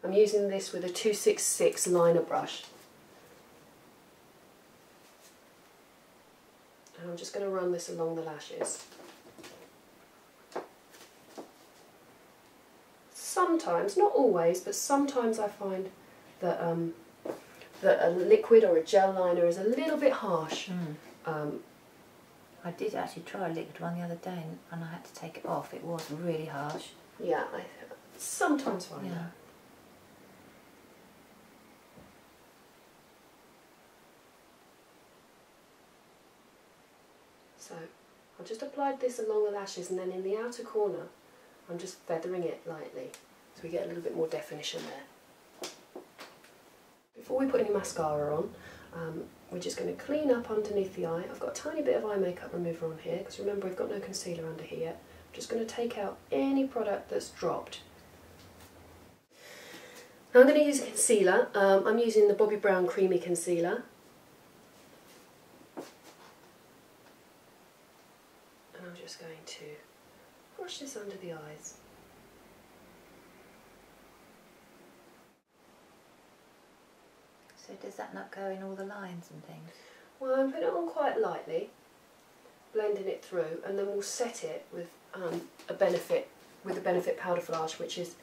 I'm using this with a 266 liner brush. And I'm just going to run this along the lashes. Sometimes, not always, but sometimes I find that that a liquid or a gel liner is a little bit harsh. I did actually try a liquid one the other day and I had to take it off. It was really harsh. Yeah, I sometimes find that. So I've just applied this along the lashes, and then in the outer corner I'm just feathering it lightly so we get a little bit more definition there. Before we put any mascara on, we're just going to clean up underneath the eye. I've got a tiny bit of eye makeup remover on here because remember we've got no concealer under here yet. I'm just going to take out any product that's dropped. Now I'm going to use a concealer. I'm using the Bobbi Brown Creamy Concealer. And I'm just going to brush this under the eyes. So does that not go in all the lines and things? Well, I'm putting it on quite lightly, blending it through, and then we'll set it with the Benefit Powder Flash, which is,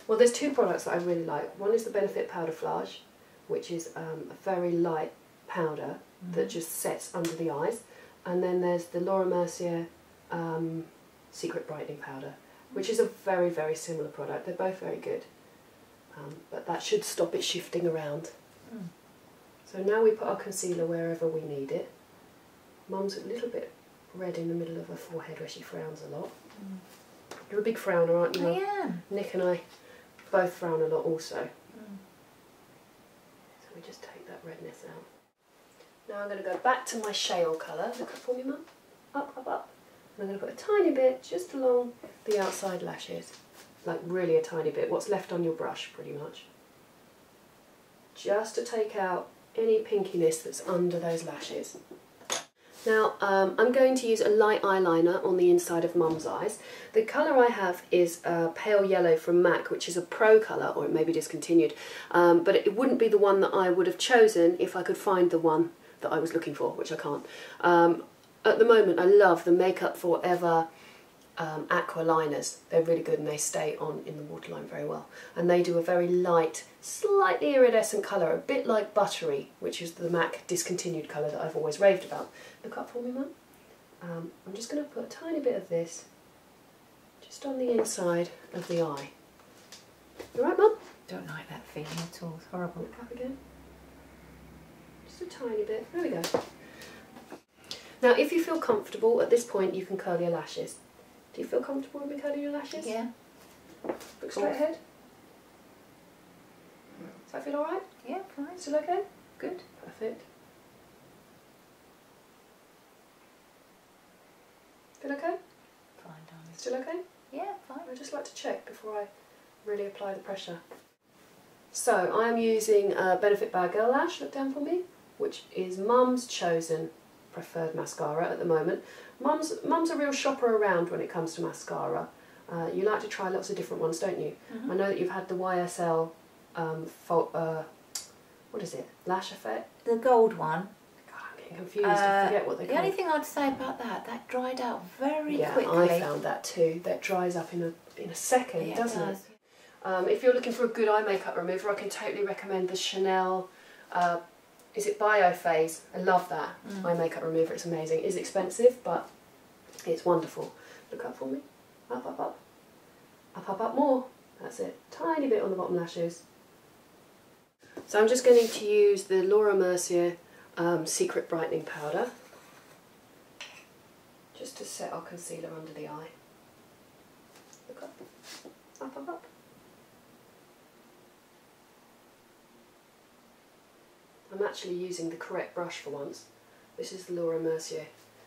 well, there's two products that I really like. One is the Benefit Powder Flash, which is a very light powder that just sets under the eyes, and then there's the Laura Mercier Secret Brightening Powder, which is a very, very similar product. They're both very good. But that should stop it shifting around. So now we put our concealer wherever we need it. Mum's a little bit red in the middle of her forehead where she frowns a lot. You're a big frowner, aren't you? I am. Nick and I both frown a lot also. So we just take that redness out. Now I'm going to go back to my shale colour. Look up for me, Mum. Up, up, up. And I'm going to put a tiny bit just along the outside lashes. Like really a tiny bit, what's left on your brush pretty much. Just to take out any pinkiness that's under those lashes. Now I'm going to use a light eyeliner on the inside of Mum's eyes. The colour I have is Pale Yellow from MAC, which is a pro colour, or it may be discontinued, but it wouldn't be the one that I would have chosen if I could find the one that I was looking for, which I can't. At the moment I love the Makeup Forever aqua liners. They're really good and they stay on in the waterline very well, and they do a very light, slightly iridescent colour, a bit like Buttery, which is the MAC discontinued colour that I've always raved about. Look up for me, Mum. I'm just going to put a tiny bit of this just on the inside of the eye. You alright, Mum? Don't like that feeling at all. It's horrible. Look up again. Just a tiny bit. There we go. Now if you feel comfortable at this point you can curl your lashes. Do you feel comfortable with me curling your lashes? Yeah. Look straight ahead. Does that feel alright? Yeah, fine. Still okay? Good. Perfect. Feel okay? Fine, darling. Still okay? Yeah, fine. I just like to check before I really apply the pressure. So I am using Benefit Bar Girl Lash, look down for me, which is Mum's chosen preferred mascara at the moment. Mum's a real shopper around when it comes to mascara. You like to try lots of different ones, don't you? I know that you've had the YSL, what is it, Lash Effect? The gold one. God, I'm getting confused, I forget what they're called. The only thing I'd say about that dried out very yeah, quickly. I found that too. That dries up in a second, Yeah, doesn't it does. it? If you're looking for a good eye makeup remover, I can totally recommend the Chanel, is it Biophase? I love that eye makeup remover, it's amazing. It is expensive, but it's wonderful. Look up for me. Up, up, up. Up, up, up more. That's it. Tiny bit on the bottom lashes. So I'm just going to use the Laura Mercier Secret Brightening Powder just to set our concealer under the eye. Look up. Up, up, up. I'm actually using the correct brush for once. This is the Laura Mercier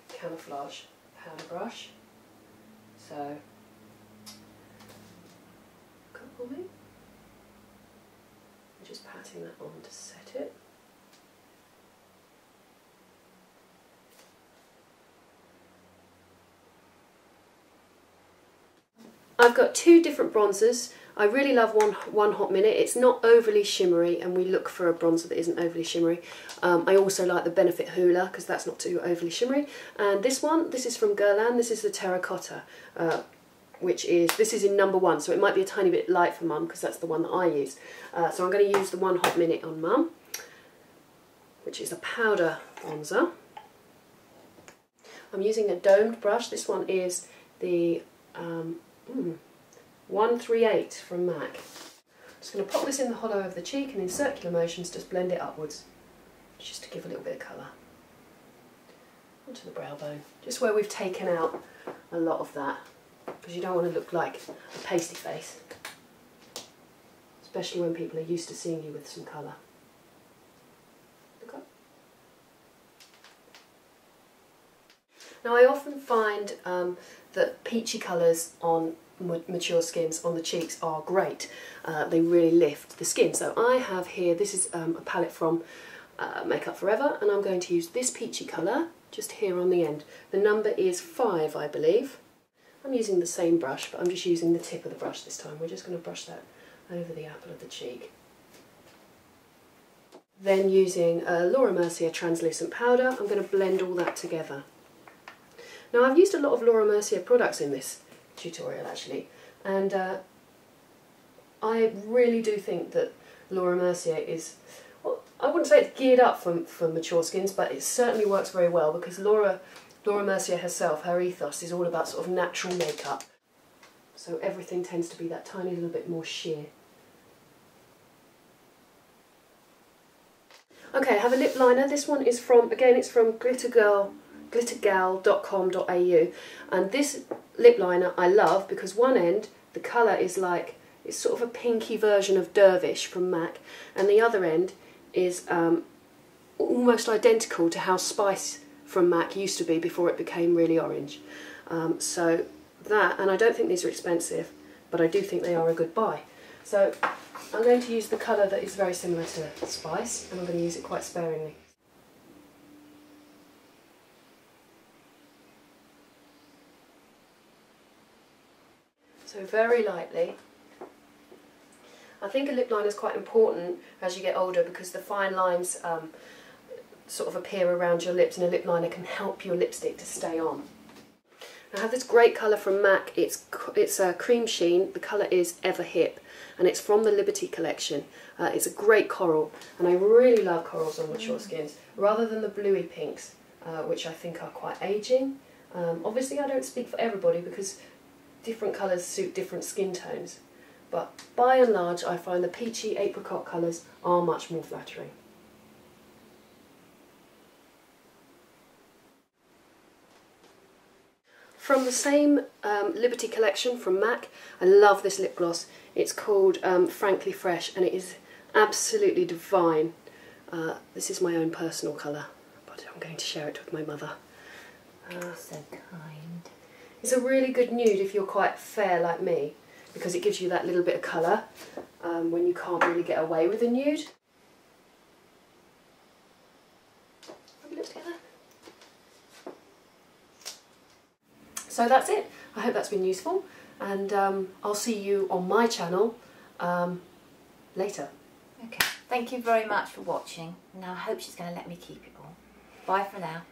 Camouflage Powder Brush. So, look up for me. I'm just patting that on to set it. I've got two different bronzers. I really love one Hot Minute. It's not overly shimmery, and we look for a bronzer that isn't overly shimmery. I also like the Benefit Hoola because that's not too overly shimmery. And this one, this is from Guerlain. This is the Terracotta, this is in number 1, so it might be a tiny bit light for Mum because that's the one that I use. So I'm going to use the one Hot Minute on Mum, which is a powder bronzer. I'm using a domed brush. This one is the 138 from MAC. I'm just going to pop this in the hollow of the cheek and in circular motions just blend it upwards, just to give a little bit of colour. Onto the brow bone, just where we've taken out a lot of that, because you don't want to look like a pasty face, especially when people are used to seeing you with some colour. Look up. Now I often find that peachy colours on mature skins on the cheeks are great. They really lift the skin. So I have here, this is a palette from Make Up For Ever, and I'm going to use this peachy colour just here on the end. The number is 5, I believe. I'm using the same brush, but I'm just using the tip of the brush this time. We're just going to brush that over the apple of the cheek. Then using Laura Mercier translucent powder, I'm going to blend all that together. Now I've used a lot of Laura Mercier products in this tutorial actually, and I really do think that Laura Mercier is, well, I wouldn't say it's geared up for mature skins, but it certainly works very well because Laura Mercier herself, her ethos is all about sort of natural makeup, so everything tends to be that tiny little bit more sheer. Okay, I have a lip liner. This one is from, again, it's from glittergal.com.au, and this lip liner I love because one end, the colour is like, it's sort of a pinky version of Dervish from MAC, and the other end is almost identical to how Spice from MAC used to be before it became really orange. So that, and I don't think these are expensive, but I do think they are a good buy. So I'm going to use the colour that is very similar to Spice, and I'm going to use it quite sparingly. So very lightly. I think a lip liner is quite important as you get older because the fine lines sort of appear around your lips, and a lip liner can help your lipstick to stay on. I have this great colour from MAC. It's a cream sheen. The colour is Ever Hip, and it's from the Liberty collection. It's a great coral, and I really love corals on mature skins, rather than the bluey pinks, which I think are quite ageing. Obviously I don't speak for everybody because different colours suit different skin tones, but by and large I find the peachy apricot colours are much more flattering. From the same Liberty collection from MAC, I love this lip gloss. It's called Frankly Fresh, and it is absolutely divine. This is my own personal colour, but I'm going to share it with my mother. So kind. It's a really good nude if you're quite fair like me, because it gives you that little bit of colour when you can't really get away with a nude. Rub your lips together. So that's it. I hope that's been useful, and I'll see you on my channel later. Okay, thank you very much for watching. Now I hope she's going to let me keep it all. Bye for now.